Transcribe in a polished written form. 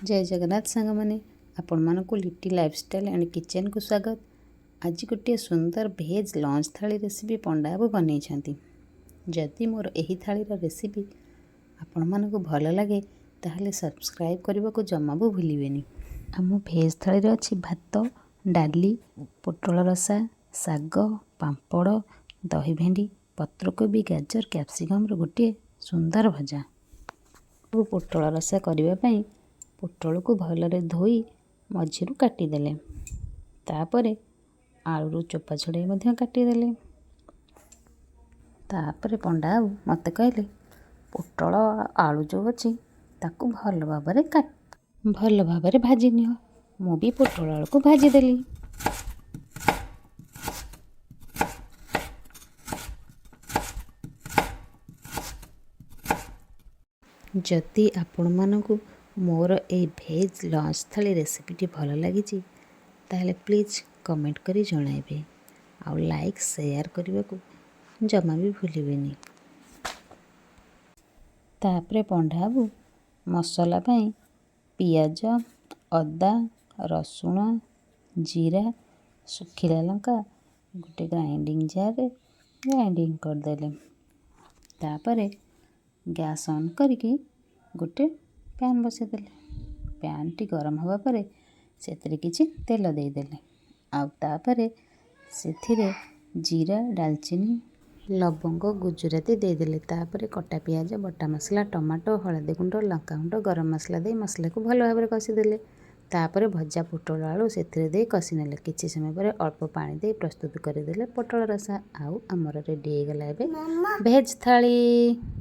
जय जगन्नाथ सांग मैंने आपण मानक लिट्टी लाइफस्टाइल एंड किचन को स्वागत। आज गोटे सुंदर भेज लंच थाली रेसिपी पंडा बाबू बनई। जदि मोर यही थालीर रेसिपी आपण मानक भल लगे ताहले सब्सक्राइब करने को जमा भी भूलें। आम भेज थाली अच्छी भात डाली पोटल रसा साग पांपड़ दही भेंडी पत्रकोबी गाजर कैप्सिकम गोटे सुंदर भजा। पोटल रसा करने पोटल को भलरे धोई मझिरु काटिदेले तापर आलू चोपा छड़ाई काटिदेले। तापर पंडा बाबू मते कहले पोटल आलू जो अच्छी ताकू भल भाव भाजी नियो। मु भी पोटल आलू को भाजीदेली। जदि आपण मानकु मोर ए भेज लंच थाली रेसिपीटी भल लगी ताहले प्लीज कमेंट करी जणाइबे आउ लाइक शेयर करने को जमा भी भूलें। तापरे पंडा बाबू मसला पाई पियाज अदा रसुण जीरा सुखिला लंका गोटे ग्राइंडिंग जार ग्राइंडिंग करदेले। तापरे गैस ऑन करके गोटे पैन बसईदेले। पैन टी गरम हवा पर से किछि तेल देदेले आउ तापरे सेथिरे जीरा डालचीनी लवंग गुजराती देदेले। तापरे कटा पियाज बटा मसला टमाटो हलदी गुंड लंका गुंड गरम मसला दे मसला को भल भाव कषिदेले। तापरे भजा पोटल आलू से दे कषिनेले। किछि समय पर अल्प पानी दे प्रस्तुत करदेले पोटल रसा। आउ आमर रेडी हो गला भेज थाली।